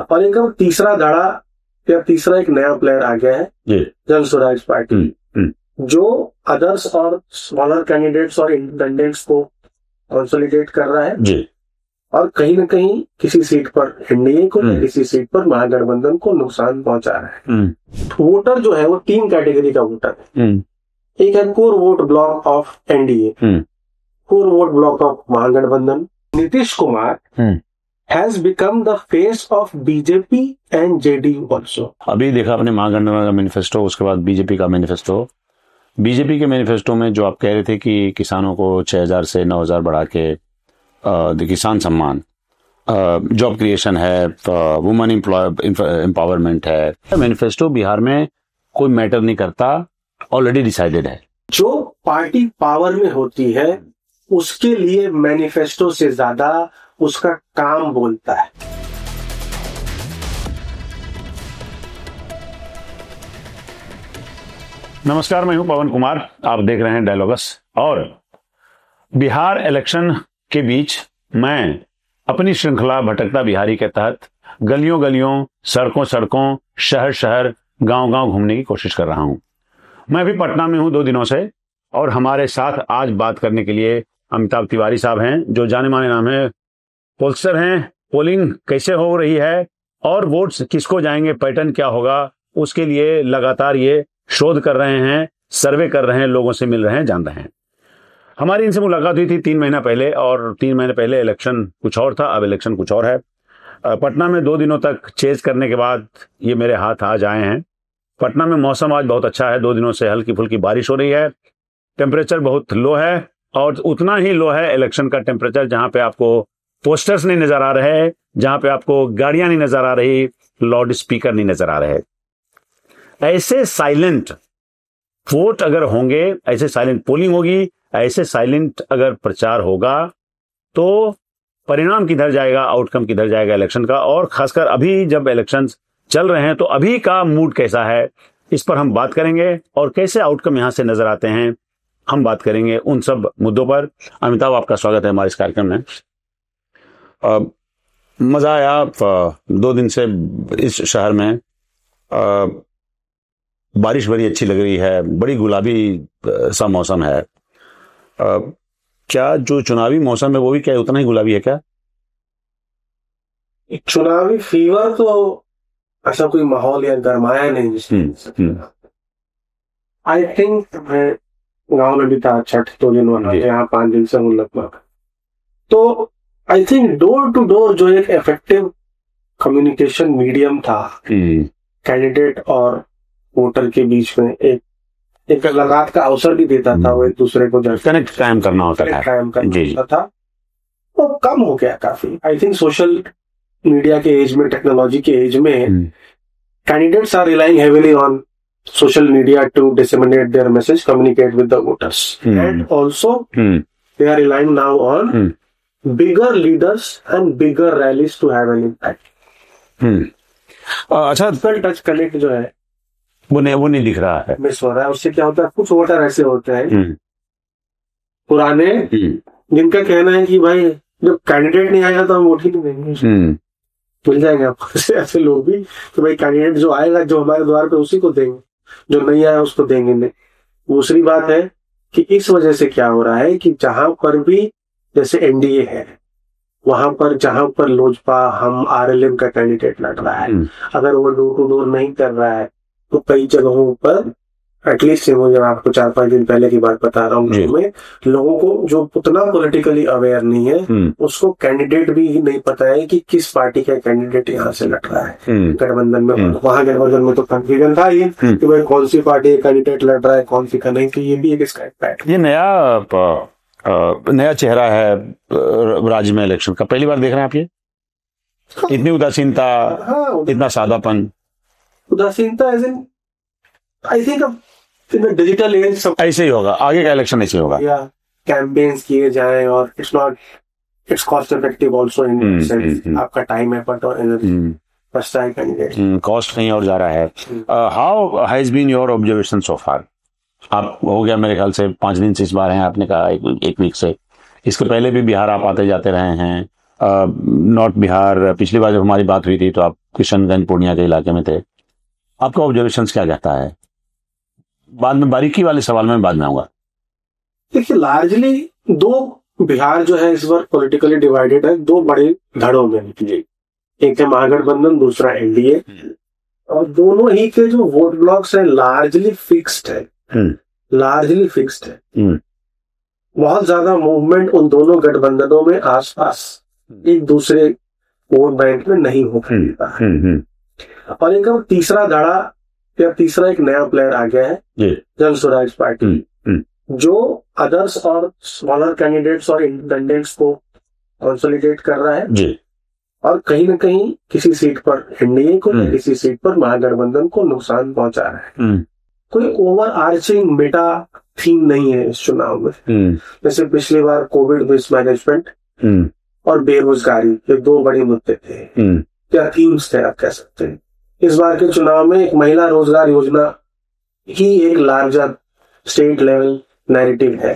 और इनका तीसरा धड़ा या तीसरा एक नया प्लेयर आ गया है, जन स्वराज पार्टी, जो अदर्स और स्मॉलर कैंडिडेट्स और इंडिपेंडेंट्स को कंसोलिडेट कर रहा है और कहीं ना कहीं किसी सीट पर एनडीए को, किसी सीट पर महागठबंधन को नुकसान पहुंचा रहा है। वोटर जो है वो 3 कैटेगरी का वोटर है। एक है core vote block of NDA, core vote block of Mahagathbandhan. Nitish Kumar has become the face of BJP and JDU also। अभी देखा अपने महागठबंधन का मैनिफेस्टो, उसके बाद बीजेपी का मैनिफेस्टो। बीजेपी के मैनिफेस्टो में जो आप कह रहे थे कि किसानों को 6,000 से 9,000 बढ़ा के किसान सम्मान, जॉब क्रिएशन है, वुमेन एम्पावरमेंट है, मैनिफेस्टो बिहार में कोई मैटर नहीं करता, ऑलरेडी डिसाइडेड है। जो पार्टी पावर में होती है उसके लिए मैनिफेस्टो से ज्यादा उसका काम बोलता है। नमस्कार, मैं हूं पवन कुमार, आप देख रहे हैं डायलॉगस। और बिहार इलेक्शन के बीच मैं अपनी श्रृंखला भटकता बिहारी के तहत गलियों गलियों, सड़कों सड़कों, शहर शहर, गांव गांव घूमने की कोशिश कर रहा हूं। मैं अभी पटना में हूं 2 दिनों से, और हमारे साथ आज बात करने के लिए अमिताभ तिवारी साहब हैं, जो जाने माने नाम है, पोलस्टर हैं। पोलिंग कैसे हो रही है और वोट्स किसको जाएंगे, पैटर्न क्या होगा, उसके लिए लगातार ये शोध कर रहे हैं, सर्वे कर रहे हैं, लोगों से मिल रहे हैं, जान रहे हैं। हमारी इनसे मुलाकात हुई थी 3 महीना पहले, और 3 महीने पहले इलेक्शन कुछ और था, अब इलेक्शन कुछ और है। पटना में 2 दिनों तक चेज करने के बाद ये मेरे हाथ आज आए हैं। पटना में मौसम आज बहुत अच्छा है, 2 दिनों से हल्की फुल्की बारिश हो रही है, टेम्परेचर बहुत लो है, और उतना ही लो है इलेक्शन का टेम्परेचर जहां पे आपको पोस्टर्स नहीं नजर आ रहे, जहां पे आपको गाड़ियां नहीं नजर आ रही, लाउड स्पीकर नहीं नजर आ रहे। ऐसे साइलेंट वोट अगर होंगे, ऐसे साइलेंट पोलिंग होगी, ऐसे साइलेंट अगर प्रचार होगा, तो परिणाम किधर जाएगा, आउटकम किधर जाएगा इलेक्शन का। और खासकर अभी जब इलेक्शंस चल रहे हैं तो अभी का मूड कैसा है, इस पर हम बात करेंगे, और कैसे आउटकम यहां से नजर आते हैं हम बात करेंगे उन सब मुद्दों पर। अमिताभ, आपका स्वागत है हमारे इस कार्यक्रम में। मजा आया 2 दिन से इस शहर में, बारिश बड़ी अच्छी लग रही है, बड़ी गुलाबी सा मौसम है। क्या जो चुनावी मौसम है वो भी क्या उतना ही गुलाबी है क्या? चुनावी फीवर तो ऐसा कोई माहौल या गरमाया नहीं। आई थिंक मैं गांव में भी था, छठ 2 दिन वाला, यहाँ 5 दिन से हूँ लगभग। तो I think door to door जो एक इफेक्टिव कम्युनिकेशन मीडियम था कैंडिडेट और वोटर के बीच में, एक लगात का अवसर भी देता था, वो एक दूसरे को कनेक्ट कायम करना होता था, वो कम हो गया काफी। आई थिंक सोशल मीडिया के एज में, टेक्नोलॉजी के एज में, candidates are relying heavily on social media to disseminate their message, communicate with the voters, and also they are relying now on bigger leaders and bigger rallies to have an impact। अच्छा, touch connect जो है वो नहीं दिख रहा है, miss हो रहा है। उससे क्या होता है, कुछ वोटर ऐसे होते हैं पुराने, जिनका कहना है कि भाई जब कैंडिडेट नहीं आएगा तो हम वोट ही नहीं देंगे। मिल जाएंगे आपको ऐसे लोग भी, तो भाई कैंडिडेट जो आएगा, जो हमारे द्वार पे, उसी को देंगे, जो नहीं आया उसको देंगे नहीं। दूसरी बात है कि इस वजह से क्या हो रहा है कि जहां पर भी जैसे एनडीए है, वहां पर जहां पर लोजपा, हम आरएलएम का कैंडिडेट लड़ रहा है, अगर वो डोर टू डोर नहीं कर रहा है तो कई जगहों पर, एटलीस्ट मुझे आपको 4-5 दिन पहले की बात बता रहा हूँ, में लोगों को जो उतना पॉलिटिकली अवेयर नहीं है, उसको कैंडिडेट भी नहीं पता है कि किस पार्टी का कैंडिडेट यहाँ से लड़ रहा है गठबंधन में। वहां गठबंधन में तो कंफ्यूजन था ही कि भाई कौन सी पार्टी का कैंडिडेट लड़ रहा है, कौन सी का नहीं। तो ये भी एक इसका इम्पैक्ट। ये नया चेहरा है राज्य में इलेक्शन का, पहली बार देख रहे हैं आप ये? इतनी उदासीनता, इतना सादापन, उदासीनता as in, I think digital age सब ऐसे ही होगा, आगे का इलेक्शन ऐसे होगा, या कैंपेन्स किए जाएं, और it's cost effective also in sense, आपका टाइम एफर्ट और एनर्जी बचता है कैंडिडेट, कॉस्ट कहीं और जा रहा है। How has been your observation so far? आप हो गया मेरे ख्याल से 5 दिन से इस बार हैं, आपने कहा एक वीक से, इसके पहले भी बिहार आप आते जाते रहे हैं, नॉर्थ बिहार। पिछली बार जब हमारी बात हुई थी तो आप किशनगंज पूर्णिया के इलाके में थे, आपका ऑब्जर्वेशन क्या कहता है? बाद में बारीकी वाले सवाल में बाद में आऊंगा। देखिए, लार्जली दो बिहार जो है इस बार पॉलिटिकली डिवाइडेड है, दो बड़े धड़ों में। एक है महागठबंधन, दूसरा एनडीए, और दोनों ही के जो वोट ब्लॉक्स है लार्जली फिक्स्ड है, लार्जली फिक्स्ड है। बहुत ज्यादा मूवमेंट उन दोनों गठबंधनों में आसपास एक दूसरे वोट बैंक में नहीं हो पाता है। और इनका तीसरा धड़ा या तीसरा एक नया प्लेयर आ गया है, जन स्वराज पार्टी, जो अदर्स और स्मॉलर कैंडिडेट्स और इंडिपेंडेंट्स को कंसोलिडेट कर रहा है, और कहीं ना कहीं किसी सीट पर एनडीए को या किसी सीट पर महागठबंधन को नुकसान पहुंचा रहा है। कोई ओवर आर्चिंग मेटा थीम नहीं है इस चुनाव में। जैसे पिछली बार कोविड मिसमैनेजमेंट और बेरोजगारी, ये दो बड़े मुद्दे थे या थीम्स थे आप कह सकते हैं। इस बार के चुनाव में एक महिला रोजगार योजना ही एक लार्जर स्टेट लेवल नैरेटिव है,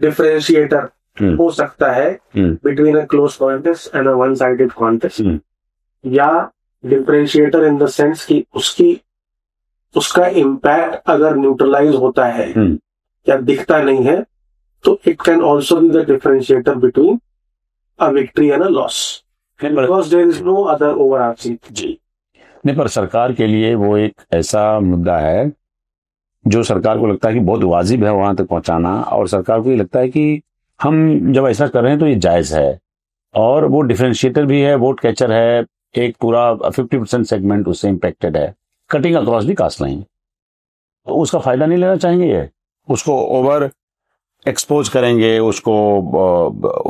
डिफरेंशिएटर हो सकता है between a close contest and a one sided contest, या डिफरेंशिएटर इन द सेंस कि उसका इम्पैक्ट अगर न्यूट्रलाइज होता है या दिखता नहीं है, तो it can also be the differentiator between a victory and a loss, because there is no other overarching. जी नहीं, पर सरकार के लिए वो एक ऐसा मुद्दा है जो सरकार को लगता है कि बहुत वाजिब है वहां तक पहुंचाना, और सरकार को ये लगता है कि हम जब ऐसा कर रहे हैं तो ये जायज है, और वो डिफरेंशिएटर भी है, वोट कैचर है, एक पूरा 50% सेगमेंट उससे इम्पेक्टेड है, cutting across the caste line. तो उसका फायदा नहीं लेना चाहेंगे, ये उसको ओवर एक्सपोज करेंगे, उसको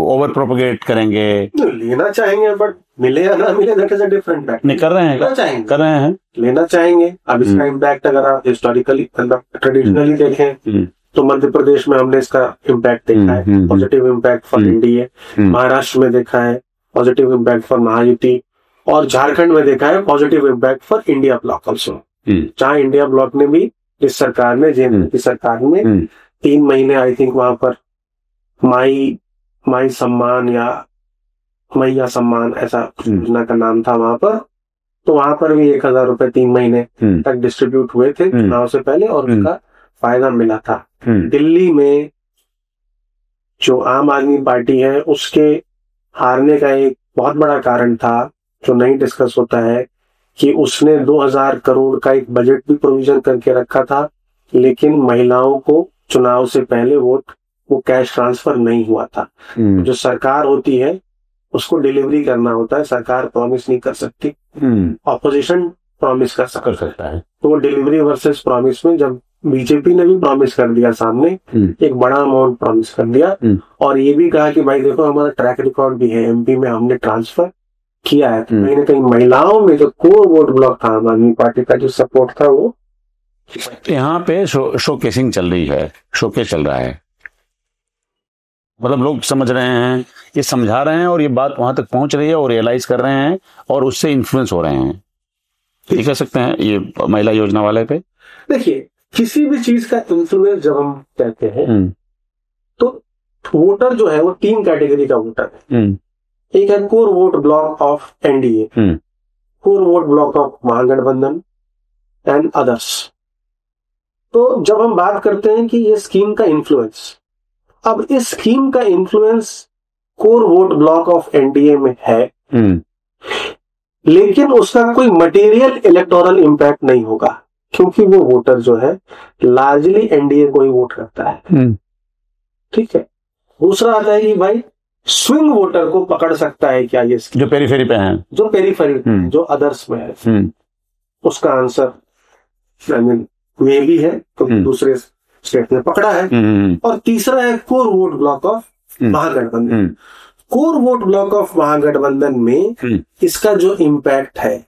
ओवर प्रोपोगेट करेंगे। लेना चाहेंगे, बट मिले या ना मिले that is a different fact. नहीं कर रहे हैं, कर रहे हैं, लेना चाहेंगे। अब इसका इम्पैक्ट अगर आप हिस्टोरिकली ट्रेडिशनली देखें तो मध्य प्रदेश में हमने इसका इम्पैक्ट देखा है, positive impact for NDA. Maharashtra में देखा है पॉजिटिव इम्पैक्ट फॉर महायुति, और झारखंड में देखा है positive impact for India block also, जहां इंडिया ब्लॉक ने भी इस सरकार ने, जेएनयू की सरकार में 3 महीने आई थिंक वहां पर माई सम्मान या मैया सम्मान ऐसा योजना का नाम था वहां पर, तो वहां पर भी 1000 रुपए 3 महीने तक डिस्ट्रीब्यूट हुए थे चुनाव से पहले, और उसका फायदा मिला था। दिल्ली में जो आम आदमी पार्टी है उसके हारने का एक बहुत बड़ा कारण था जो नहीं डिस्कस होता है, कि उसने 2000 करोड़ का एक बजट भी प्रोविजन करके रखा था, लेकिन महिलाओं को चुनाव से पहले वो कैश ट्रांसफर नहीं हुआ था। जो सरकार होती है उसको डिलीवरी करना होता है, सरकार प्रॉमिस नहीं कर सकती, ऑपोजिशन प्रॉमिस कर सकता है। तो वो डिलीवरी वर्सेस प्रॉमिस में जब बीजेपी ने भी प्रॉमिस कर दिया, सामने एक बड़ा अमाउंट प्रॉमिस कर दिया, और ये भी कहा कि भाई देखो हमारा ट्रैक रिकॉर्ड भी है, एमपी में हमने ट्रांसफर किया है। कहीं ना कहीं महिलाओं में जो कोर वोट ब्लॉक था आम आदमी पार्टी का, जो सपोर्ट था, वो यहाँ पे शोकेसिंग चल रही है, शोकेस चल रहा है, मतलब लोग समझ रहे हैं, ये समझा रहे हैं, और ये बात वहां तक पहुंच रही है और रियलाइज कर रहे हैं, और उससे इन्फ्लुएंस हो रहे हैं, ये कह सकते हैं ये महिला योजना वाले पे। देखिए, किसी भी चीज का इन्फ्लुएंस जब हम कहते हैं तो वोटर जो है वो 3 कैटेगरी का वोटर है। एक है core vote block of NDA, core vote block of Mahagathbandhan and others. तो जब हम बात करते हैं कि ये स्कीम का इन्फ्लुएंस, अब इस स्कीम का influence core vote block of NDA में है, लेकिन उसका कोई मटेरियल इलेक्टोरल इम्पैक्ट नहीं होगा, क्योंकि वो वोटर जो है लार्जली एनडीए को ही वोट करता है। ठीक है। दूसरा आता है कि भाई स्विंग वोटर को पकड़ सकता है क्या ये, जो पेरीफेरी पे हैं, जो पेरीफेरी जो अदर्स में है। उसका आंसर मे भी है, तो दूसरे स्टेट ने पकड़ा है। और तीसरा है core vote block of Mahagathbandhan. Core vote block of Mahagathbandhan में इसका जो इम्पैक्ट है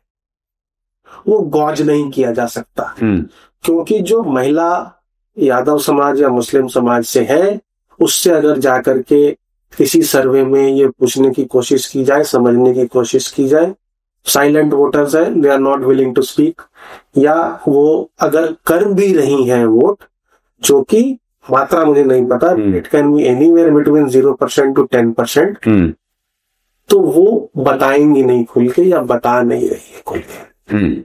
वो गॉज नहीं किया जा सकता, क्योंकि जो महिला यादव समाज या मुस्लिम समाज से है, उससे अगर जाकर के किसी सर्वे में ये पूछने की कोशिश की जाए, समझने की कोशिश की जाए, साइलेंट वोटर्स है, they are not willing to speak, या वो अगर कर भी रही हैं वोट, जो कि मात्रा मुझे नहीं पता, it can B anywhere between 0% to 10%, तो वो बताएंगी नहीं खुल के, या बता नहीं रही है। होते हैं।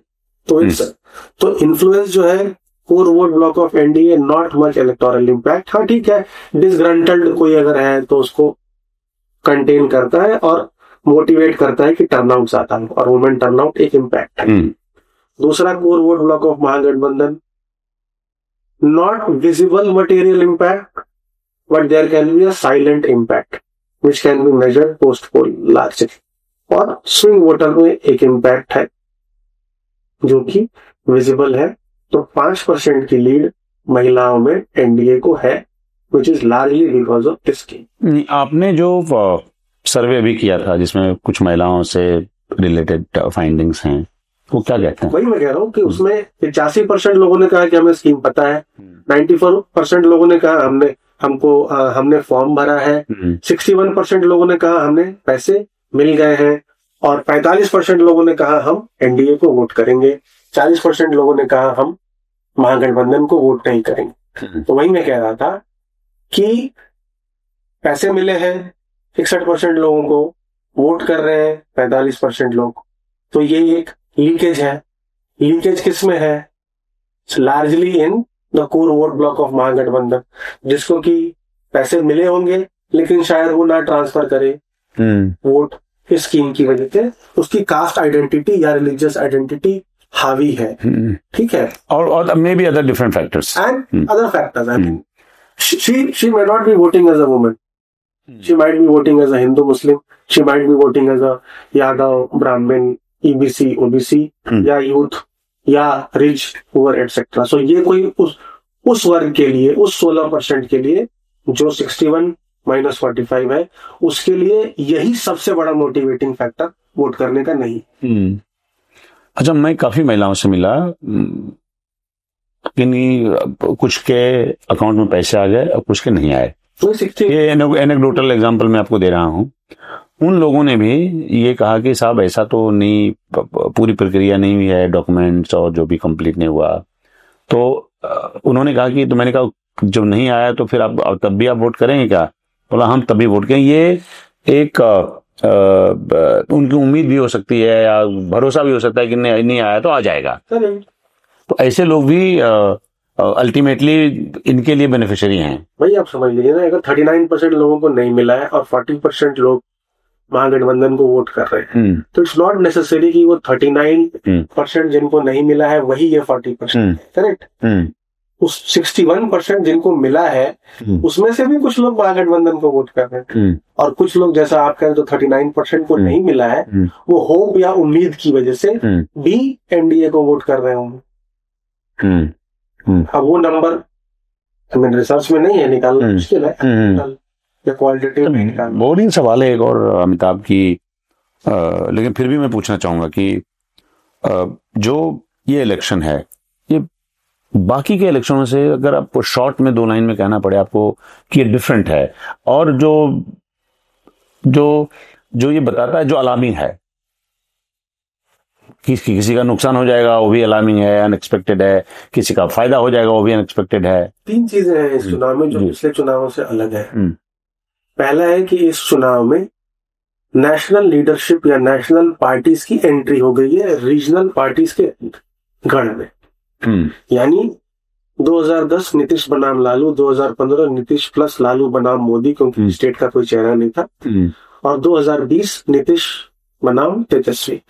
तो इन्फ्लुएंस जो है core vote block of NDA, not much electoral impact. हाँ ठीक है, डिसग्रंटल्ड कोई अगर है तो उसको कंटेन करता है और मोटिवेट करता है कि टर्नआउट ज्यादा हो, और वुमेन टर्नआउट एक इम्पैक्ट है। दूसरा core vote block of Mahagathbandhan, not visible material impact, but there can be a silent impact which can be measured post poll largely. और स्विंग वोटर में एक इम्पैक्ट है जो कि विजिबल है। तो 5% की लीड महिलाओं में एनडीए को है, which is largely because of this scheme. आपने जो सर्वे अभी किया था जिसमें कुछ महिलाओं से रिलेटेड फाइंडिंग्स हैं, वो क्या कहते हैं? वही मैं कह रहा हूँ कि उसमें 85% लोगों ने कहा कि हमें स्कीम पता है, 94% लोगों ने कहा हमने फॉर्म भरा है, 61% लोगों ने कहा हमने पैसे मिल गए हैं, और 45% लोगों ने कहा हम एनडीए को वोट करेंगे, 40% लोगों ने कहा हम महागठबंधन को वोट नहीं करेंगे। तो वही मैं कह रहा था कि पैसे मिले हैं 61% लोगों को, वोट कर रहे हैं 45% लोग, तो ये एक लीकेज है। लीकेज किस में है? Largely in the core vote block of Mahagathbandhan, जिसको कि पैसे मिले होंगे लेकिन शायद वो ना ट्रांसफर करे वोट इस स्कीम की वजह से, उसकी कास्ट आइडेंटिटी या रिलीजियस आइडेंटिटी हावी है। ठीक है, और may be other different factors and other factors. I mean she may not be voting as a woman, she might be voting as a Hindu Muslim, she might be voting as a Yadav, Brahmin, EBC, OBC या youth या rich poor etcetera. सो ये कोई उस वर्ग के लिए, उस 16% के लिए जो 61 - 45 है, उसके लिए यही सबसे बड़ा मोटिवेटिंग फैक्टर वोट करने का नहीं। अच्छा, मैं काफी महिलाओं से मिला, कुछ के अकाउंट में पैसे आ गए और कुछ के नहीं आए। ये एनेक्डोटल एग्जांपल मैं आपको दे रहा हूं। उन लोगों ने भी ये कहा कि साहब ऐसा तो नहीं, पूरी प्रक्रिया नहीं हुई है, डॉक्यूमेंट्स और जो भी कंप्लीट नहीं हुआ। तो उन्होंने कहा कि, तो मैंने कहा जब नहीं आया तो फिर आप तब भी आप वोट करेंगे क्या? बोला हम तभी वोट करेंगे। ये एक उनकी उम्मीद भी हो सकती है या भरोसा भी हो सकता है कि नहीं आया तो आ जाएगा। तो ऐसे लोग भी अल्टीमेटली इनके लिए बेनिफिशियरी हैं। वही आप समझ लीजिए ना, अगर 39% लोगों को नहीं मिला है और 40% लोग महागठबंधन को वोट कर रहे हैं, तो इट्स नॉट नेसेसरी कि वो 39% जिनको नहीं मिला है वही ये 40%, करेक्ट? उस 61% जिनको मिला है उसमें से भी कुछ लोग महागठबंधन को वोट कर रहे हैं, और कुछ लोग जैसा आप कह रहे हैं जो 39% को नहीं मिला है वो होप या उम्मीद की वजह से भी एनडीए को वोट कर रहे होंगे। अब वो नंबर आई मीन रिसर्च में नहीं है, निकालना मुश्किल है, या क्वालिटेटिव में निकालना। बोरिंग सवाल है एक और अमिताभ की, लेकिन फिर भी मैं पूछना चाहूंगा कि जो ये इलेक्शन है, ये बाकी के इलेक्शनों से अगर आपको शॉर्ट में 2 लाइन में कहना पड़े आपको कि ये डिफरेंट है, और जो ये बताता है, जो अलार्मिंग है, किसी का नुकसान हो जाएगा वो भी अलार्मिंग है, अनएक्सपेक्टेड है, किसी का फायदा हो जाएगा वो भी अनएक्सपेक्टेड है। 3 चीजें हैं इस चुनाव में जो पिछले चुनावों से अलग है। पहला है कि इस चुनाव में नेशनल लीडरशिप या नेशनल पार्टीज की एंट्री हो गई है रीजनल पार्टीज के गढ़ में। यानी 2010 नीतीश बनाम लालू, 2015 नीतीश प्लस लालू बनाम मोदी, क्योंकि स्टेट का कोई चेहरा नहीं था, और 2020 नीतीश बनाम तेजस्वी।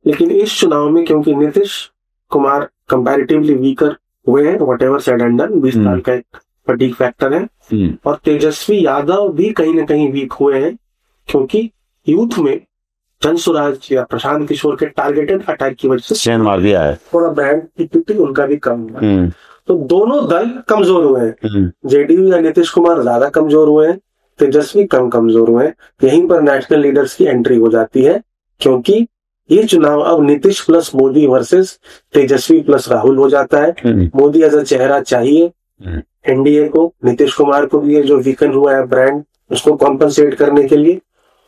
लेकिन इस चुनाव में क्योंकि नीतीश कुमार कंपैरेटिवली वीकर हुए हैं, व्हाटएवर सेड एंड डन, 20 साल का एक फटीग फैक्टर है, और तेजस्वी यादव भी कहीं ना कहीं वीक हुए हैं क्योंकि यूथ में जनसुराज या प्रशांत किशोर के टारगेटेड अटैक की वजह से चैन मार दिया है, थोड़ा ब्रांड इक्विटी उनका भी कम हुआ। तो दोनों दल कमजोर हुए हैं, जेडीयू या नीतीश कुमार ज्यादा कमजोर हुए हैं, तेजस्वी कम कमजोर हुए हैं। यहीं पर नेशनल लीडर्स की एंट्री हो जाती है, क्योंकि ये चुनाव अब नीतीश प्लस मोदी वर्सेस तेजस्वी प्लस राहुल हो जाता है। मोदी एज अ चेहरा चाहिए एनडीए को, नीतीश कुमार को भी ये जो वीकन हुआ है ब्रांड उसको कॉम्पनसेट करने के लिए,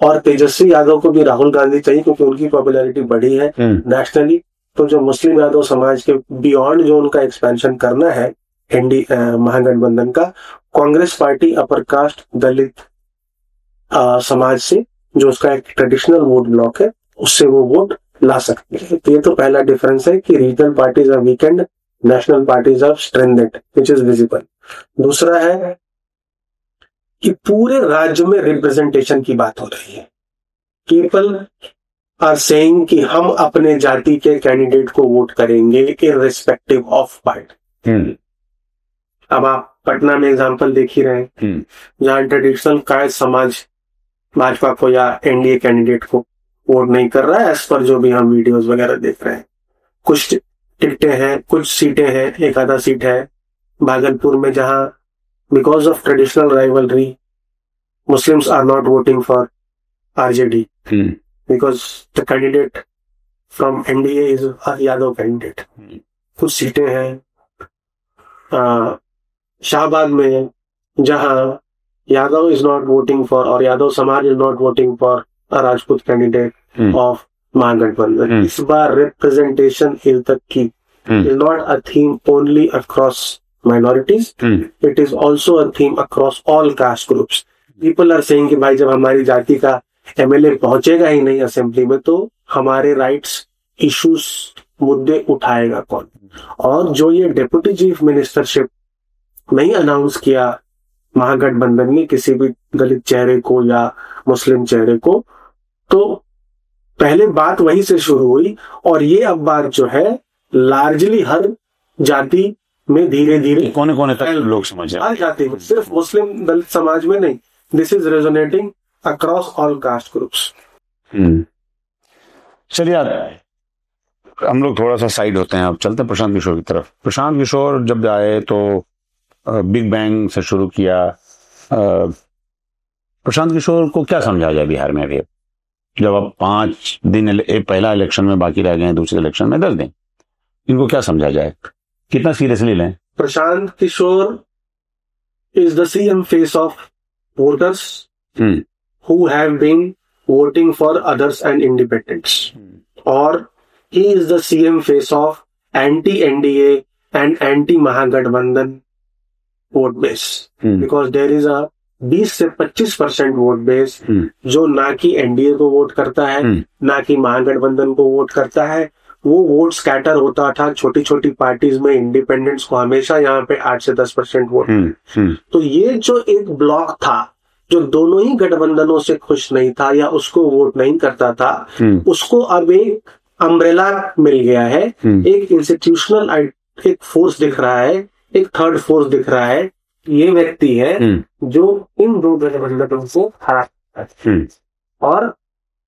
और तेजस्वी यादव को भी राहुल गांधी चाहिए क्योंकि उनकी पॉपुलैरिटी बढ़ी है नेशनली। तो जो मुस्लिम यादव समाज के बियॉन्ड जो उनका एक्सपेंशन करना है महागठबंधन का, कांग्रेस पार्टी अपर कास्ट दलित समाज से जो उसका एक ट्रेडिशनल वोट ब्लॉक है उससे वो वोट ला सकते हैं। तो ये तो पहला डिफरेंस है कि regional parties are weakened, national parties are strengthened, which is visible. दूसरा है कि पूरे राज्य में रिप्रेजेंटेशन की बात हो रही है। पीपल आर सेइंग कि हम अपने जाति के कैंडिडेट को वोट करेंगे इररिस्पेक्टिव ऑफ पार्टी। अब आप पटना में एग्जांपल देख ही रहे हैं, जहां ट्रेडिशनल कायस्थ समाज भाजपा को या एनडीए कैंडिडेट को वोट नहीं कर रहा है, एज पर जो भी हम वीडियोस वगैरह देख रहे हैं। कुछ टिकटें हैं, कुछ सीटें हैं, एक आधा सीट है भागलपुर में, जहां because of traditional rivalry Muslims are not voting for RJD because the candidate from NDA is a Yadav candidate. कुछ सीटें हैं शाहबाद में, जहां Yadav is not voting for, और यादव समाज is not voting for a Rajput candidate of Mahagathbandhan. इस बार representation is the key, is not a theme only across minorities, it is also a theme across all caste groups. People are saying कि भाई जब हमारी जाति का एमएलए पहुंचेगा ही नहीं असेंबली में, तो हमारे राइट्स इश्यूज मुद्दे उठाएगा कौन? और जो ये डेप्यूटी चीफ मिनिस्टरशिप नहीं अनाउंस किया महागठबंधन ने किसी भी दलित चेहरे को या मुस्लिम चेहरे को, तो पहले बात वहीं से शुरू हुई, और ये अब बात जो है लार्जली हर जाति में धीरे धीरे कोने कोने तक लोग समझ आ जाते हैं, सिर्फ मुस्लिम दलित समाज में नहीं। This is resonating across all caste groups. चलिए हम लोग थोड़ा सा साइड होते हैं, अब चलते हैं प्रशांत किशोर की तरफ। प्रशांत किशोर जब आए तो बिग बैंग से शुरू किया। प्रशांत किशोर को क्या समझा जाए बिहार में अभी, जब अब 5 दिन पहला इलेक्शन में बाकी रह गए, दूसरे इलेक्शन में 10 दिन, इनको क्या समझा जाए, कितना सीरियसली लें? Prashant Kishor is the CM face of voters who have been voting for others and independents, और he is the CM face of anti NDA and anti Mahagathbandhan vote base, because there is a 20 से 25% vote base जो ना कि NDA को vote करता है, ना कि महागठबंधन को वोट करता है। वो वोट स्कैटर होता था छोटी छोटी पार्टीज में, इंडिपेंडेंट्स को हमेशा यहाँ पे 8 से 10% वोट। तो ये जो एक ब्लॉक था जो दोनों ही गठबंधनों से खुश नहीं था या उसको वोट नहीं करता था, उसको अब एक अम्ब्रेला मिल गया है, एक इंस्टीट्यूशनल एक फोर्स दिख रहा है, एक थर्ड फोर्स दिख रहा है। ये व्यक्ति है जो इन दो गठबंधनों को हरा, और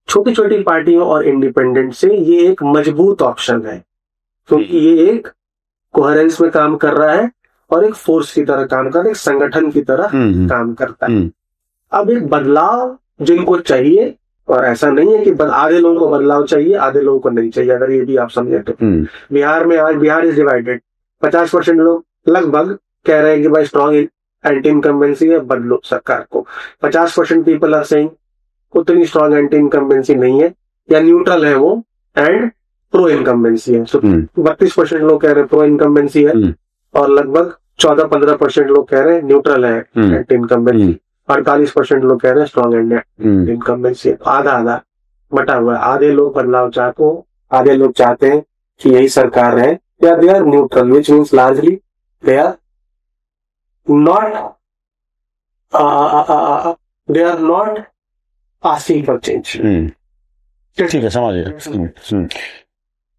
छोटी छोटी पार्टियों और इंडिपेंडेंट से ये एक मजबूत ऑप्शन है, क्योंकि ये एक कोहेरेंस में काम कर रहा है और एक फोर्स की तरह काम कर रहा है, एक संगठन की तरह काम करता है। अब एक बदलाव जिनको चाहिए, और ऐसा नहीं है कि आधे लोगों को बदलाव चाहिए, आधे लोगों को नहीं चाहिए, अगर ये भी आप समझे तो। बिहार में आज बिहार इज डिवाइडेड, 50% लोग लगभग कह रहे हैं कि भाई स्ट्रॉन्ग एंटी इनकम्बेंसी है, बदलो सरकार को। 50% पीपल आर सेइंग उतनी स्ट्रॉन्ग एंटी इनकम्बेंसी नहीं है, या न्यूट्रल है वो, एंड प्रो इनकम्बेंसी है। 32% लोग कह रहे हैं प्रो इनकम्बेंसी है, और लगभग 14-15% लोग कह रहे हैं न्यूट्रल है एंटी इनकम्बेंसी, 48% लोग कह रहे हैं स्ट्रॉन्ग एंटी इनकम्बेंसी है। आधा आधा बटा हुआ है, आधे लोग बदलाव चाहते हैं, आधे लोग चाहते हैं कि यही सरकार है, या they are neutral, which means largely they are not asking for change. ठीक है, समझ गया।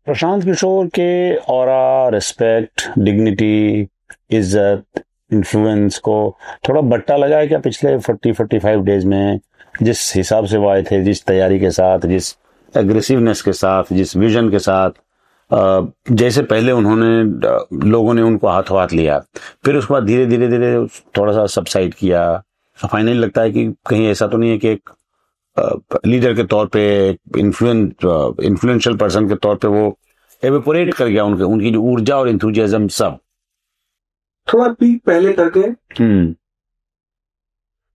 प्रशांत किशोर के ऑरा, रिस्पेक्ट, डिग्निटी, इज्जत, इन्फ्लुएंस को थोड़ा बट्टा लगा है क्या पिछले 40-45 डेज में? जिस हिसाब से वो आए थे, जिस तैयारी के साथ, जिस एग्रेसिवनेस के साथ, जिस विजन के साथ, जैसे पहले उन्होंने लोगों ने उनको हाथों हाथ लिया, फिर उसके बाद धीरे धीरे धीरे थोड़ा सा सबसाइड किया, फाइनली लगता है कि कहीं ऐसा तो नहीं है कि एक लीडर के तौर पे, इन्फ्लुएंशियल पर्सन के तौर पे वो एवेपोरेट कर गया, उनकी जो ऊर्जा और एंथुसियाज्म सब थोड़ा पीक पहले करके।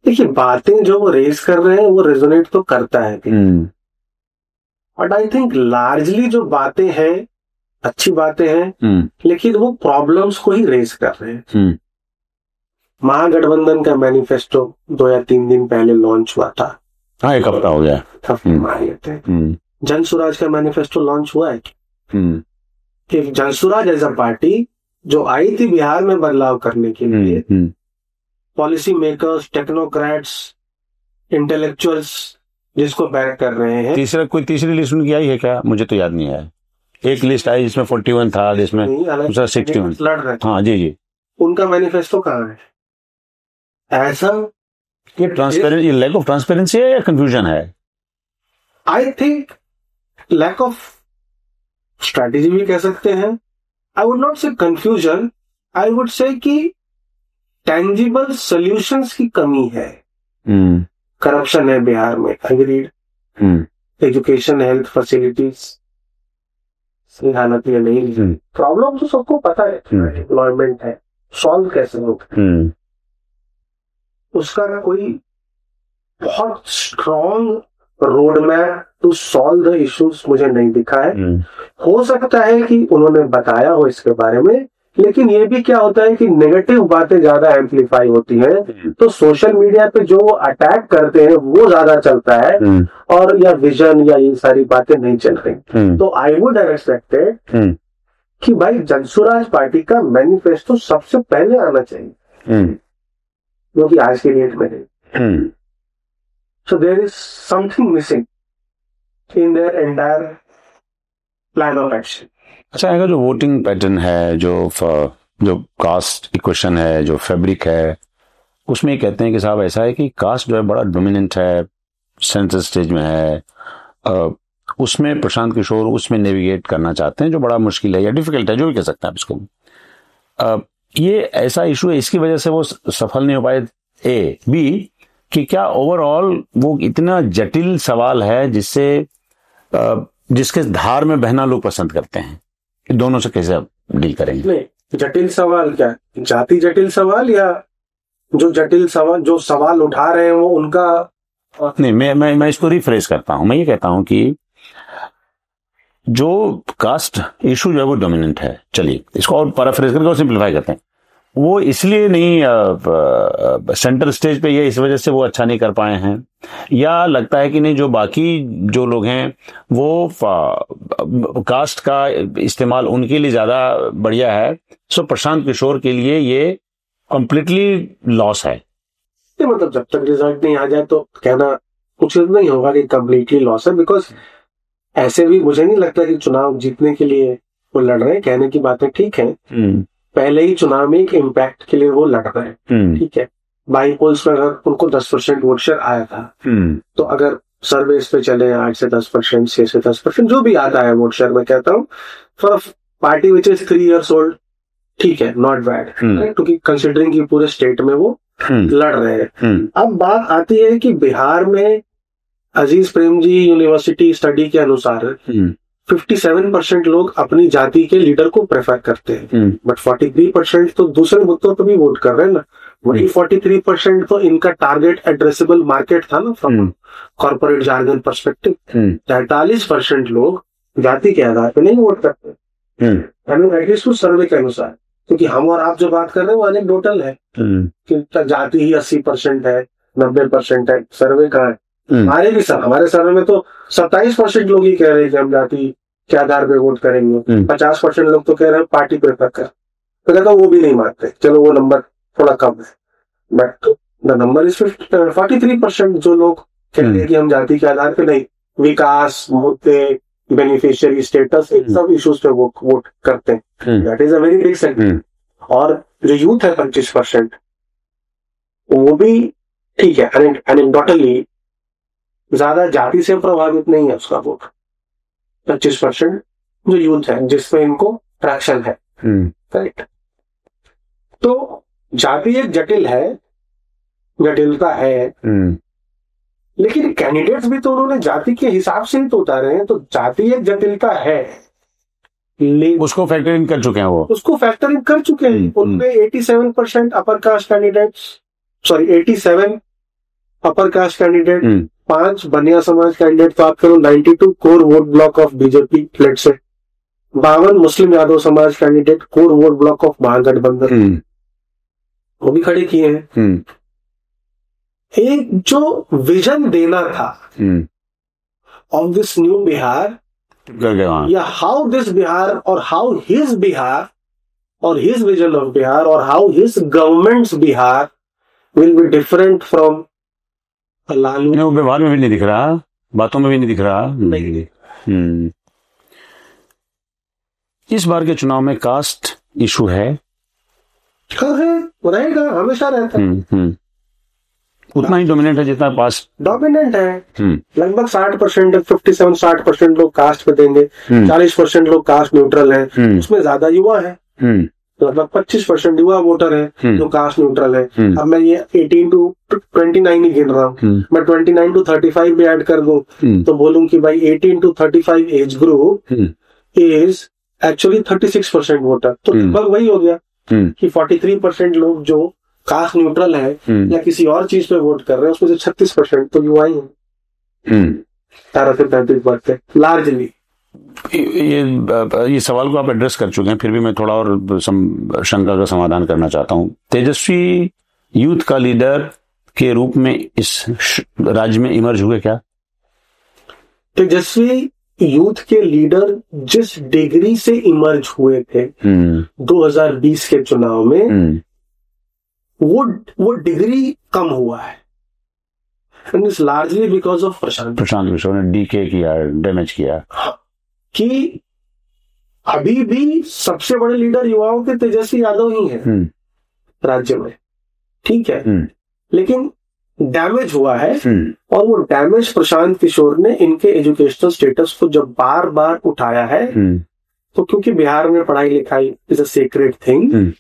देखिए, बातें जो वो रेज कर रहे हैं वो रेजोनेट तो करता है, बट आई थिंक लार्जली जो बातें हैं अच्छी बातें हैं, लेकिन वो प्रॉब्लम्स को ही रेज कर रहे हैं। महागठबंधन का मैनिफेस्टो 2 या 3 दिन पहले लॉन्च हुआ था। हाँ, 1 हफ्ता हो गया। थे जनसुराज का मैनिफेस्टो लॉन्च हुआ है कि जनसुराज एज अ पार्टी जो आई थी बिहार में बदलाव करने के लिए, पॉलिसी मेकर्स, टेक्नोक्रेट्स, इंटेलेक्चुअल्स जिसको बैक कर रहे हैं। कोई तीसरी लिस्ट उनकी आई है क्या? मुझे तो याद नहीं आया। एक लिस्ट आई जिसमें 41 था, जिसमें 61 लड़ रहे थे। हाँ जी। उनका मैनिफेस्टो कहाँ है? ऐसा ये ट्रांसपेरेंसी, लैक ऑफ ट्रांसपेरेंसी है या कंफ्यूजन है? I think lack of strategy भी कह सकते हैं। I would not say confusion, I would say कि टेंजिबल सॉल्यूशंस की कमी है। करप्शन है बिहार में, एग्रीड। एजुकेशन, हेल्थ फैसिलिटीज हालत ये नहीं। प्रॉब्लम तो सबको पता है, एम्प्लॉयमेंट है, सॉल्व कैसे होगा उसका कोई बहुत strong road map to solve the issues मुझे नहीं दिखा है। हो सकता है कि उन्होंने बताया हो इसके बारे में, लेकिन ये भी क्या होता है कि नेगेटिव बातें ज्यादा एम्पलीफाई होती हैं, तो सोशल मीडिया पे जो वो अटैक करते हैं वो ज्यादा चलता है, और या विजन या ये सारी बातें नहीं चल रही। तो आई वुड हैव एक्सपेक्टेड कि भाई जनसुराज पार्टी का मैनिफेस्टो सबसे पहले आना चाहिए, क्योंकि आज की डेट में नहीं। So there is something missing in their entire plan of action. अच्छा, अगर जो वोटिंग पैटर्न है, जो कास्ट इक्वेशन है, जो फैब्रिक है, उसमें कहते हैं कि साहब ऐसा है कि कास्ट जो है बड़ा डोमिनेंट है, सेंट्रल स्टेज में है। उसमें प्रशांत किशोर उसमें नेविगेट करना चाहते हैं, जो बड़ा मुश्किल है या डिफिकल्ट है, जो भी कह सकते हैं आप इसको। ये ऐसा इशू है, इसकी वजह से वो सफल नहीं हो पाए। ए बी कि क्या ओवरऑल वो इतना जटिल सवाल है जिसके धार में बहना लोग पसंद करते हैं, दोनों से कैसे डील करेंगे? नहीं, जटिल सवाल क्या, जाति जटिल सवाल, या जो जटिल सवाल जो सवाल उठा रहे हैं वो उनका? नहीं, मैं इसको रिफ्रेश करता हूं। मैं ये कहता हूं कि जो कास्ट इशू जो है वो डोमिनेंट है, चलिए इसको और पैराफ्रेज करके और सिंप्लीफाई करते हैं। वो इसलिए नहीं सेंटर स्टेज पे, ये इस वजह से वो अच्छा नहीं कर पाए हैं, या लगता है कि नहीं जो बाकी जो लोग हैं वो कास्ट का इस्तेमाल उनके लिए ज्यादा बढ़िया है, सो प्रशांत किशोर के लिए ये कंप्लीटली लॉस है? मतलब जब तक रिजल्ट नहीं आ जाए तो कहना कुछ नहीं होगा कि कंप्लीटली लॉस है, बिकॉज ऐसे भी मुझे नहीं लगता कि चुनाव जीतने के लिए वो लड़ रहे हैं। कहने की बातें ठीक है, पहले ही चुनाव में एक इम्पैक्ट के लिए वो लड़ रहे हैं, ठीक है। बाई पोल्स में अगर उनको 10% वोट शेयर आया था, तो अगर सर्वेस पे चले 8 से 10%, 6 से 10%, जो भी आता है वोट शेयर, मैं कहता हूँ for party which is 3 years old, ठीक है, नॉट बैड, क्योंकि कंसिडरिंग की पूरे स्टेट में वो लड़ रहे हैं। अब बात आती है कि बिहार में अजीज प्रेमजी यूनिवर्सिटी स्टडी के अनुसार 57% लोग अपनी जाति के लीडर को प्रेफर करते हैं, बट 43% तो दूसरे मुद्दों पर भी वोट कर रहे हैं ना। वही 43% तो इनका टारगेट एड्रेसेबल मार्केट था ना, फ्रॉम कॉर्पोरेट जार्गन पर्सपेक्टिव। 43% लोग जाति के आधार पर नहीं वोट करते, एटलीस्ट उस सर्वे के अनुसार, क्योंकि हम और आप जो बात कर रहे हैं वो एनेक्डोटल है कि जाति ही 80% है, 90% है। सर्वे कहाँ है? हमारे सर्वे में तो 27% लोग ही कह रहे हैं कि हम जाति के आधार पे वोट करेंगे, 50% लोग तो कह रहे हैं पार्टी प्रेफर कर। तो कहता वो भी नहीं मानते, चलो वो नंबर थोड़ा कम है, बट द नंबर इज 43% जो लोग कह रहे हैं कि हम जाति के आधार पे नहीं, विकास मुद्दे, बेनिफिशियरी स्टेटस, इन सब इश्यूज पे वो वोट करते हैं। That is a very big segment. और जो यूथ है 25%, वो भी ठीक है, एनेक्डोटली ज्यादा जाति से प्रभावित नहीं है उसका वोट। 25% जो यूथ है जिसमें इनको ट्रैक्शन है, करेक्ट। तो जाति एक जटिल है, जटिलता है, लेकिन कैंडिडेट्स भी तो उन्होंने जाति के हिसाब से ही तो उतारे हैं, तो जाति एक जटिलता है, उसको फैक्टर इन कर चुके हैं, वो उसको फैक्टर इन कर चुके हैं। उनमें 87% upper caste candidates, 87 upper caste candidate, 5 Bania समाज कैंडिडेट, तो आप करो 92 core vote block of BJP, let's say 52 Muslim Yadav समाज candidate, core vote block of Mahagathbandhan, वो भी खड़े किए हैं। एक जो विजन देना था of this new Bihar, yeah, how this Bihar or how his Bihar or his vision of Bihar or how his government's Bihar will be different from Lalu. वो व्यवहार में भी नहीं दिख रहा, बातों में भी नहीं दिख रहा। इस बार के चुनाव में कास्ट इशू है, रहेगा, हमेशा रहता है। उतना ही डोमिनेंट है जितना पास डोमिनेंट है। लगभग 60%, 57-60% लोग कास्ट पे देंगे, 40% लोग कास्ट न्यूट्रल है, उसमें ज्यादा युवा है। लगभग 25% युवा वोटर है जो कास्ट न्यूट्रल है। अब मैं ये 18 to 29 ही गिन रहा हूँ, मैं 29 to 35 भी ऐड कर दूं तो बोलूं कि भाई 18 to 35 age group is actually 36% voter, तो लगभग वही हो गया कि 43% लोग जो कास्ट न्यूट्रल है या किसी और चीज पे वोट कर रहे हैं, उसमें से 36% तो युवा ही है। 18 से 35 वर्ष से लार्जली। ये सवाल को आप एड्रेस कर चुके हैं, फिर भी मैं थोड़ा और शंका का समाधान करना चाहता हूं। तेजस्वी यूथ का लीडर के रूप में इस राज्य में इमर्ज हुए क्या? तेजस्वी यूथ के लीडर जिस डिग्री से इमर्ज हुए थे 2020 के चुनाव में, वो डिग्री कम हुआ है। And it's largely because of Prashant Kishor ने डीके किया, डैमेज किया। कि अभी भी सबसे बड़े लीडर युवाओं के तेजस्वी यादव ही हैं राज्य में, ठीक है, लेकिन डैमेज हुआ है। और वो डैमेज प्रशांत किशोर ने इनके एजुकेशनल स्टेटस को जब बार बार उठाया है, तो क्योंकि बिहार में पढ़ाई लिखाई इज अ सीक्रेट थिंग,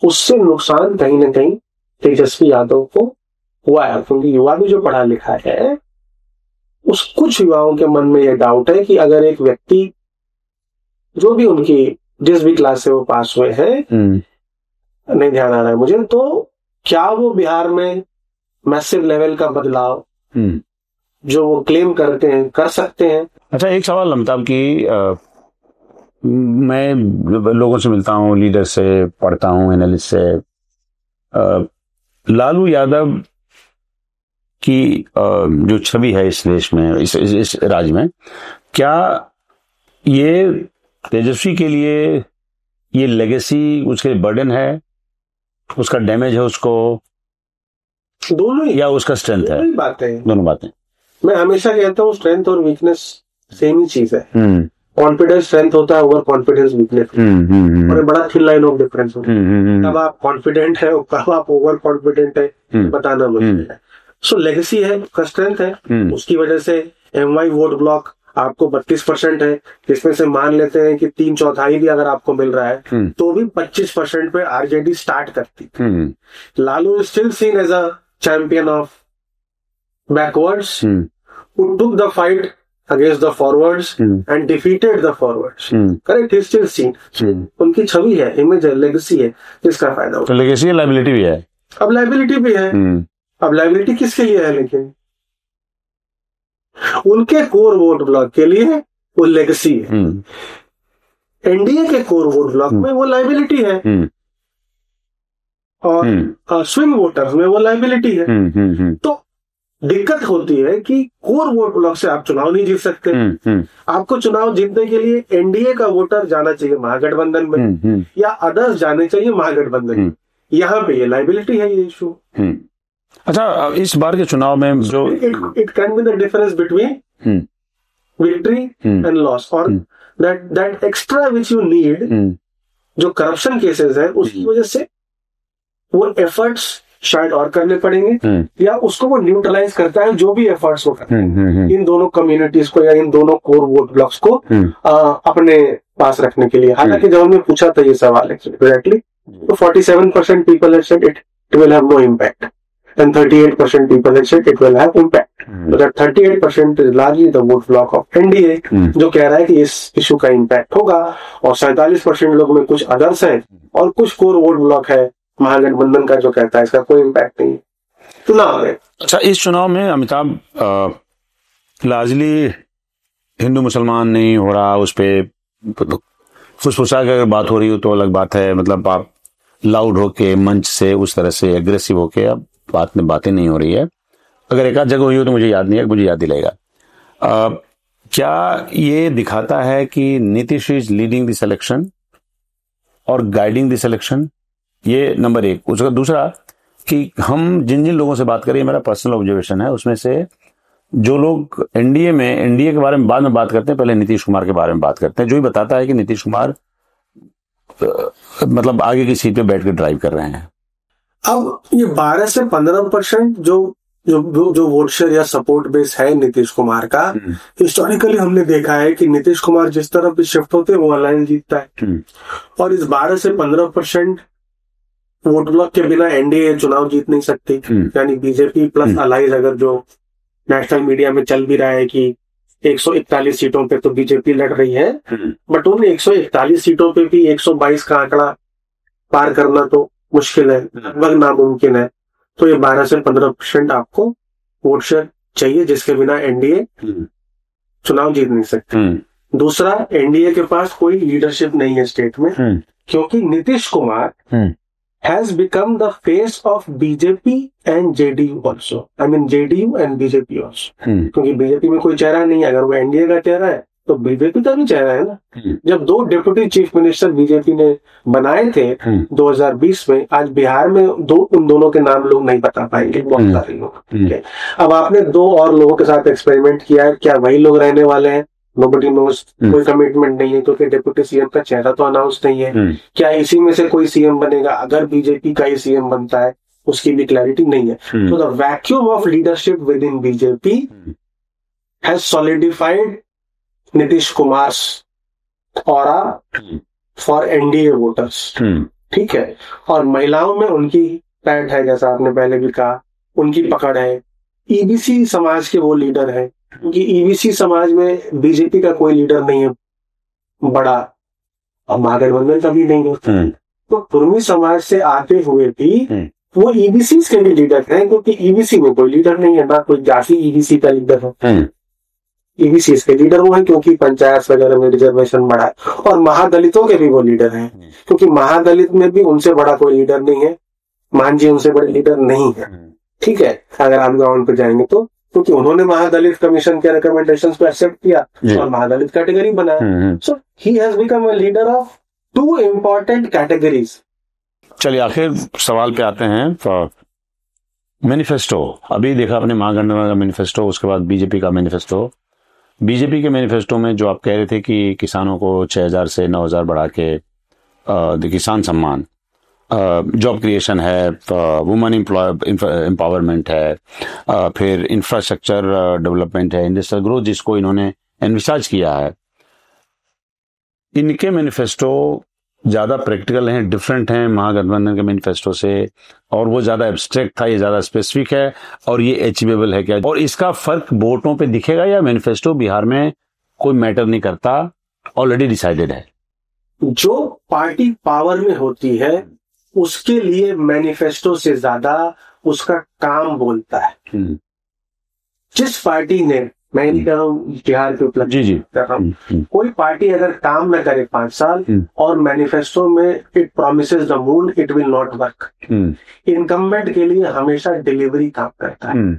उससे नुकसान कहीं ना कहीं तेजस्वी यादव को हुआ है। क्योंकि युवा भी जो पढ़ा लिखा है, उस कुछ युवाओं के मन में यह डाउट है कि अगर एक व्यक्ति जो भी उनकी जिस भी क्लास से वो पास हुए हैं, नहीं ध्यान आ रहा है मुझे, तो क्या वो बिहार में मैसिव लेवल का बदलाव जो वो क्लेम करते हैं कर सकते हैं? अच्छा, एक सवाल अमिताभ की, मैं लोगों से मिलता हूँ, लीडर से पढ़ता हूँ, एनालिस्ट से, लालू यादव की जो छवि है इस देश में, इस राज्य में, क्या ये तेजस्वी के लिए ये लेगेसी उसके बर्डन है, उसका डैमेज है उसको, दोनों ही, या उसका स्ट्रेंथ है? दोनों बातें। मैं हमेशा कहता हूँ स्ट्रेंथ और वीकनेस सेम ही चीज है। कॉन्फिडेंस स्ट्रेंथ होता है, ओवर कॉन्फिडेंस वीकनेस, और बड़ा थिन लाइन ऑफ डिफरेंस होता है। कब आप कॉन्फिडेंट है और कब आप ओवर कॉन्फिडेंट है बताना मुश्किल है। सो लेगेसी है, उसका स्ट्रेंथ है, उसकी वजह से MY वोट ब्लॉक आपको 32% है, जिसमें से मान लेते हैं कि 3/4 भी अगर आपको मिल रहा है तो भी 25% पे RJD स्टार्ट करती। Lalu still seen as a champion of backwards, who took the fight against the forwards and defeated the forwards. Correct? He's still seen. उनकी छवि है, इमेज है, लेगेसी है, जिसका फायदा होता है। तो लेगेसी है, लायबिलिटी भी है। अब लायबिलिटी भी है। अब लायबिलिटी किसके लिए है? लेकिन उनके कोर वोट ब्लॉक के लिए वो लेगेसी है। एनडीए के कोर वोट ब्लॉक में वो लायबिलिटी है, और स्विंग वोटर्स में वो लायबिलिटी है। तो दिक्कत होती है कि कोर वोट ब्लॉक से आप चुनाव नहीं जीत सकते। आपको चुनाव जीतने के लिए एनडीए का वोटर जाना चाहिए महागठबंधन में, या अदर्स जाने चाहिए महागठबंधन में। यहाँ पे ये लायबिलिटी है, ये इशू। अच्छा, इस बार के चुनाव में जो it can be the difference between victory and loss, और that extra which you need, जो करप्शन केसेस है उसकी वजह से वो एफर्ट्स शायद और करने पड़ेंगे, या उसको वो न्यूट्रलाइज करता है जो भी एफर्ट्स हो करते हैं इन दोनों कम्युनिटीज को या इन दोनों कोर वोट ब्लॉक्स को अपने पास रखने के लिए। हालांकि जब हमने पूछा था ये सवाल डायरेक्टली, तो 47% people had said it will have no impact, and 38% people had said it will have impact. But that 38% is largely the vote block of NDA, जो कह रहा है कि इस इशू का इम्पैक्ट होगा, और 47% लोग में कुछ अदर्स हैं और कुछ कोर वोट ब्लॉक है महागठबंधन का जो कहता है इसका कोई इम्पैक्ट नहीं चुनाव है। अच्छा, इस चुनाव में अमिताभ लार्जली हिंदू मुसलमान नहीं हो रहा, उस पर फुसफुसा के अगर बात हो रही हो तो अलग बात है, मतलब आप लाउड होके मंच से उस तरह से एग्रेसिव होके अब बातें नहीं हो रही है। अगर एक आध जगह हुई हो तो मुझे याद नहीं है, मुझे याद दिलाएगा। क्या ये दिखाता है कि Nitish is leading the selection और गाइडिंग द सिलेक्शन? ये नंबर एक। उसका दूसरा कि हम जिन जिन लोगों से बात करें, मेरा पर्सनल ऑब्जर्वेशन है, उसमें से जो लोग एनडीए के बारे में बाद में बात करते हैं, पहले नीतीश कुमार के बारे में बात करते हैं, जो ही बताता है कि नीतीश कुमार मतलब आगे की सीट पे बैठ कर ड्राइव कर रहे हैं। अब ये 12 से 15% जो वोट शेयर या सपोर्ट बेस है नीतीश कुमार का, हिस्टोरिकली हमने देखा है कि नीतीश कुमार जिस तरफ भी शिफ्ट होते हैं वो ऑनलाइन जीतता है। और इस 12 से 15% वोट ब्लॉक के बिना एनडीए चुनाव जीत नहीं सकती। यानी बीजेपी प्लस अलाइज, अगर जो नेशनल मीडिया में चल भी रहा है कि 141 सीटों पे तो बीजेपी लड़ रही है, बट उन 141 सीटों पे भी 122 का आंकड़ा पार करना तो मुश्किल है, लगभग नामुमकिन है। तो ये 12 से 15% आपको वोट शेयर चाहिए, जिसके बिना एनडीए चुनाव जीत नहीं सकती। दूसरा, एनडीए के पास कोई लीडरशिप नहीं है स्टेट में, क्योंकि Nitish Kumar has become the face of BJP and JDU also. I mean JDU and BJP also. क्योंकि बीजेपी में कोई चेहरा नहीं है। अगर वो एनडीए का चेहरा है तो बीजेपी का भी चेहरा है ना। जब 2 डिप्टी चीफ मिनिस्टर बीजेपी ने बनाए थे 2020 में, आज बिहार में उन दोनों के नाम लोग नहीं बता पाएंगे, बहुत सारे लोग। ठीक है, अब आपने 2 और लोगों के साथ एक्सपेरिमेंट किया है, क्या वही लोग रहने वाले हैं? नोबडी नोज, कोई कमिटमेंट नहीं है, क्योंकि डिप्टी सीएम का चेहरा तो अनाउंस नहीं है। क्या इसी में से कोई सीएम बनेगा? अगर बीजेपी का ही सीएम बनता है, उसकी भी क्लैरिटी नहीं है। तो the vacuum of leadership with in BJP has solidified Nitish Kumar aura for NDA voters. ठीक है, और महिलाओं में उनकी पैठ है, जैसा आपने पहले भी कहा, उनकी पकड़ है। ईबीसी समाज के वो लीडर है, क्योंकि ईबीसी समाज में बीजेपी का कोई लीडर नहीं है बड़ा, और महागठबंधन का भी नहीं है। तो कुर्मी समाज से आते हुए भी वो ईबीसी के भी लीडर हैं, क्योंकि ईबीसी में कोई लीडर नहीं है, ना कोई जाति ईबीसी का लीडर है। ईबीसी के लीडर वो है क्योंकि पंचायत वगैरह में रिजर्वेशन बढ़ा है। और महादलितों के भी वो लीडर हैं, क्योंकि महादलित में भी उनसे बड़ा कोई लीडर नहीं है। मांझी उनसे बड़े लीडर नहीं है। ठीक है, अगर आप ग्राउंड पे जाएंगे तो, क्योंकि उन्होंने महादलित कमीशन के रिकमेंडेशंस को एक्सेप्ट किया और महादलित कैटेगरी बनाया। So he has become a leader of 2 important categories. चलिए आखिर सवाल पे आते हैं। मैनिफेस्टो अभी देखा आपने, महागठबंधन का मैनिफेस्टो, उसके बाद बीजेपी का मैनिफेस्टो। बीजेपी के मैनिफेस्टो में जो आप कह रहे थे कि किसानों को 6,000 से 9,000 बढ़ा के किसान सम्मान, जॉब क्रिएशन है, वुमेन एम्पावरमेंट है, फिर इंफ्रास्ट्रक्चर डेवलपमेंट है, इंडस्ट्रियल ग्रोथ जिसको इन्होंने एनविसाज किया है, इनके मैनिफेस्टो ज्यादा प्रैक्टिकल हैं, डिफरेंट हैं महागठबंधन के मैनिफेस्टो से, और वो ज्यादा एब्स्ट्रैक्ट था, ये ज्यादा स्पेसिफिक है, और ये अचीवेबल है क्या? और इसका फर्क वोटों पे दिखेगा, या मैनिफेस्टो बिहार में कोई मैटर नहीं करता, ऑलरेडी डिसाइडेड है? जो पार्टी पावर में होती है उसके लिए मैनिफेस्टो से ज्यादा उसका काम बोलता है। जिस पार्टी ने, मैं नहीं कह रहा हूँ बिहार के उपलब्धि जी कर रहा हूँ, कोई पार्टी अगर काम न करे 5 साल और मैनिफेस्टो में it promises the moon, it will not work. Incumbent के लिए हमेशा डिलीवरी काम करता है।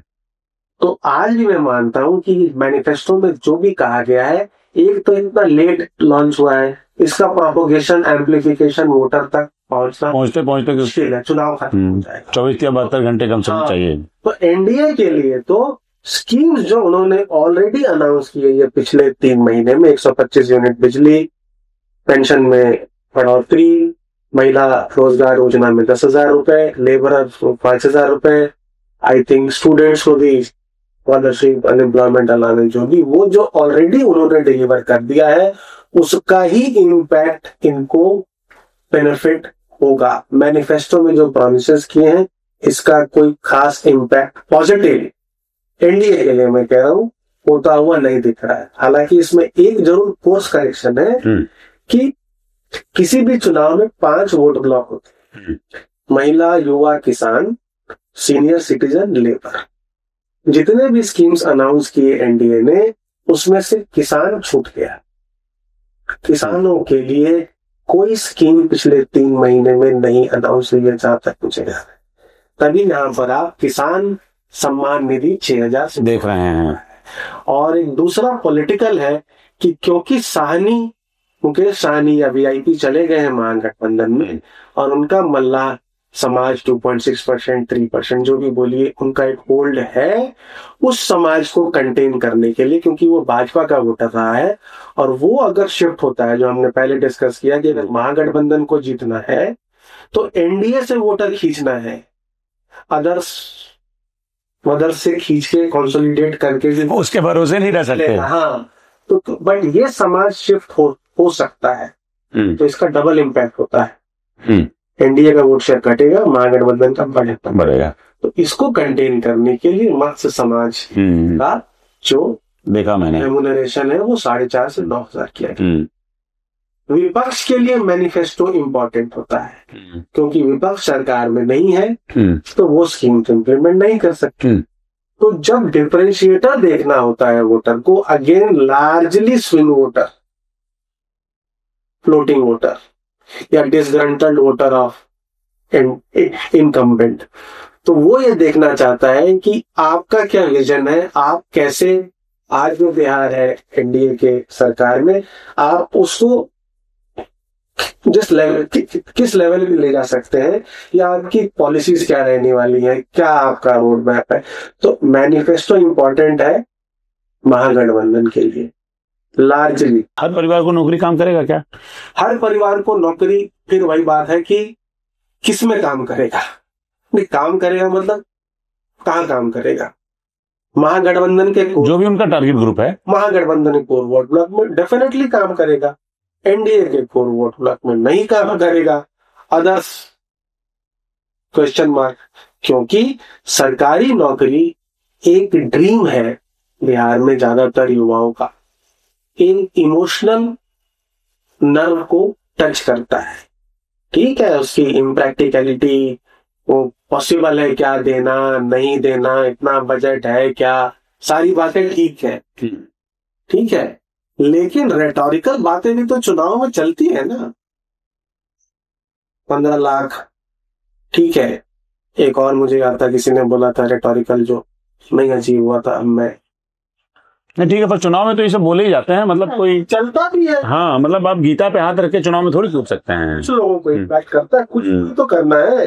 तो आज भी मैं मानता हूं कि मैनिफेस्टो में जो भी कहा गया है, एक तो इतना लेट लॉन्च हुआ है, इसका प्रोपोगेशन एम्प्लीफिकेशन वोटर तक पहुंचते पहुंचते चुनाव खत्म हो जाएगा। 24 या 72 घंटे कम से कम चाहिए। तो एनडीए के लिए तो स्कीम्स जो उन्होंने ऑलरेडी अनाउंस की है, ये पिछले 3 महीने में 125 यूनिट बिजली, पेंशन में बढ़ोतरी, महिला रोजगार योजना में 10,000 रुपए, लेबर को 5,000 रुपए, आई थिंक स्टूडेंट्स को भी स्कॉलरशिप, अनएम्प्लॉयमेंट अलाउंस, जो भी वो जो ऑलरेडी उन्होंने डिलीवर कर दिया है, उसका ही इम्पैक्ट इनको बेनिफिट होगा। मैनिफेस्टो में जो प्रॉमिसेस किए हैं, इसका कोई खास इम्पैक्ट पॉजिटिव एनडीए के लिए मैं कह रहा हूं होता हुआ नहीं दिख रहा है। हालांकि इसमें एक जरूर कोर्स करेक्शन है कि किसी भी चुनाव में 5 वोट ब्लॉक होते हैं, महिला, युवा, किसान, सीनियर सिटीजन, लेबर। जितने भी स्कीम्स अनाउंस किए एनडीए ने, उसमें से किसान छूट गया। किसानों के लिए कोई स्कीम पिछले 3 महीने में नहीं अनाउंस हुई है, जहां तक मुझे याद है। तभी यहां पर आप किसान सम्मान निधि 6,000 से देख रहे हैं। और एक दूसरा पॉलिटिकल है कि क्योंकि मुकेश सहनी या वीआईपी चले गए हैं महागठबंधन में और उनका मल्लाह समाज 2.6%, 3% जो भी बोलिए उनका एक होल्ड है उस समाज को कंटेन करने के लिए, क्योंकि वो भाजपा का वोटर रहा है। और वो अगर शिफ्ट होता है, जो हमने पहले डिस्कस किया कि अगर महागठबंधन को जीतना है तो एनडीए से वोटर खींचना है, अदर्स से खींच के कंसोलिडेट करके उसके भरोसे नहीं रह सकते। हाँ, तो बट ये समाज शिफ्ट हो सकता है, तो इसका डबल इम्पैक्ट होता है। एनडीए का वोट शेयर घटेगा, महागठबंधन का बढ़ेगा। तो इसको कंटेन करने के लिए मत्स्य समाज का जो देखा मैंने रेम्यूनरेशन है वो 4,500 से 9,000 किया गया। विपक्ष के लिए मैनिफेस्टो इंपॉर्टेंट होता है, क्योंकि विपक्ष सरकार में नहीं है तो वो स्कीम इम्प्लीमेंट नहीं कर सकते। तो जब डिफरेंशिएटर देखना होता है वोटर को, again largely swing voter, floating voter या डिसग्रंटल्ड वोटर ऑफ इनकम्बेंट, तो वो ये देखना चाहता है कि आपका क्या विजन है, आप कैसे आज जो बिहार है एनडीए के सरकार में, आप उसको किस लेवल पे ले जा सकते हैं, या आपकी पॉलिसीज क्या रहने वाली है, क्या आपका रोड मैप है। तो मैनिफेस्टो इंपॉर्टेंट है महागठबंधन के लिए लार्जली। हर परिवार को नौकरी काम करेगा क्या? हर परिवार को नौकरी, फिर वही बात है कि किस में काम करेगा। नहीं, काम करेगा मतलब कहाँ काम करेगा? महागठबंधन के जो भी उनका टारगेट ग्रुप है, महागठबंधन के कोर वोट ब्लॉक में डेफिनेटली काम करेगा, एनडीए के कोर वोट ब्लॉक में नहीं काम करेगा, अदर्स क्वेश्चन मार्क। क्योंकि सरकारी नौकरी एक ड्रीम है बिहार में ज्यादातर युवाओं का, एक इमोशनल नर्व को टच करता है। ठीक है, उसकी इम्प्रैक्टिकलिटी, वो पॉसिबल है क्या देना, नहीं देना, इतना बजट है क्या, सारी बातें ठीक है, ठीक है, लेकिन रेटोरिकल बातें भी तो चुनाव में चलती है ना। 15 लाख ठीक है, एक और मुझे याद था किसी ने बोला था रेटोरिकल जो नहीं अचीव हुआ था, अब मैं नहीं ठीक है, पर चुनाव में तो ये सब बोले ही जाते हैं, मतलब कोई चलता भी है। हाँ, मतलब आप गीता पे हाथ रख के चुनाव में थोड़ी कूद सकते हैं। कुछ लोगों को इम्पैक्ट करता है, कुछ तो करना है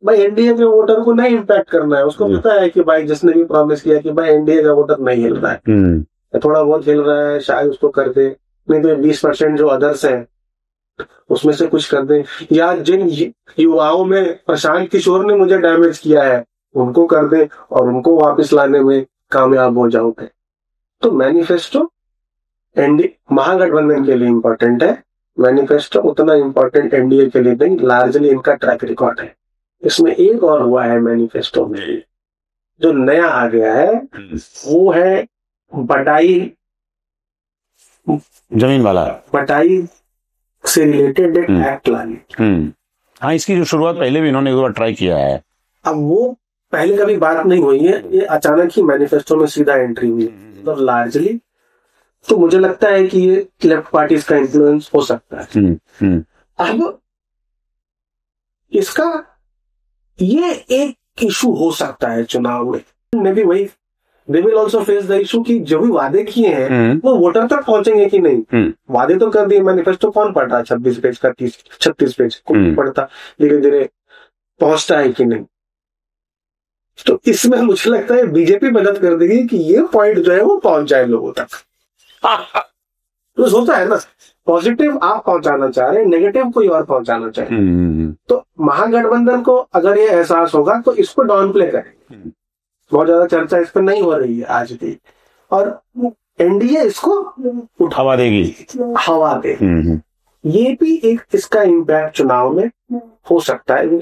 भाई। एनडीए के वोटर को नहीं इम्पैक्ट करना है, उसको पता है कि भाई जिसने भी प्रॉमिस किया कि भाई एनडीए का वोटर नहीं हिल रहा है, थोड़ा बहुत हिल रहा है, शायद उसको कर दे, नहीं तो 20% जो अदर्स हैं उसमें से कुछ कर दे, या जिन युवाओं में प्रशांत किशोर ने मुझे डैमेज किया है उनको कर दे और उनको वापस लाने में कामयाब हो जाओगे। तो मैनिफेस्टो महागठबंधन के लिए इंपॉर्टेंट है, मैनिफेस्टो उतना इंपॉर्टेंट एनडीए के लिए नहीं, लार्जली इनका ट्रैक रिकॉर्ड है। इसमें एक और हुआ है मैनिफेस्टो में जो नया आ गया है, वो है बटाई, जमीन वाला बटाई से रिलेटेड एक एक्ट लाने। हाँ, इसकी जो शुरुआत पहले भी इन्होंने एक बार ट्राई किया है। अब वो पहले कभी बात नहीं हुई है, ये अचानक ही मैनिफेस्टो में सीधा एंट्री हुई है। तो लार्जली तो मुझे लगता है कि ये लेफ्ट पार्टीज का इन्फ्लुएंस हो सकता है। अब इसका ये एक इशू हो सकता है चुनाव में भी, वही they will also face the issue कि जो भी वादे किए हैं वो वोटर तक पहुंचेंगे कि नहीं। वादे तो कर दिए, मैनिफेस्टो कौन पढ़ रहा? 26 पेज का 36 पेज कोई नहीं पढ़ता, धीरे धीरे पहुंचता है कि नहीं। तो इसमें मुझे लगता है बीजेपी मदद कर देगी कि ये पॉइंट जो है वो पहुंच जाए लोगों तक। तो होता है ना, पॉजिटिव आप पहुंचाना चाह रहे हैं, नेगेटिव कोई और पहुंचाना चाह रहे हैं। तो महागठबंधन को अगर ये एहसास होगा तो इसको डाउन प्ले करेंगे। बहुत ज्यादा चर्चा इस पर नहीं हो रही है आज भी, और एनडीए इसको हवा देगी, हवा दे। ये भी एक इसका इम्पैक्ट चुनाव में हो सकता है।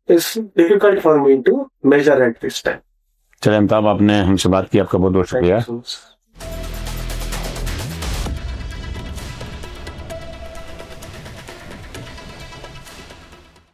It's difficult for me to measure at this time. चलिए अमिताभ, आपने हमसे बात की, आपका बहुत बहुत शुक्रिया।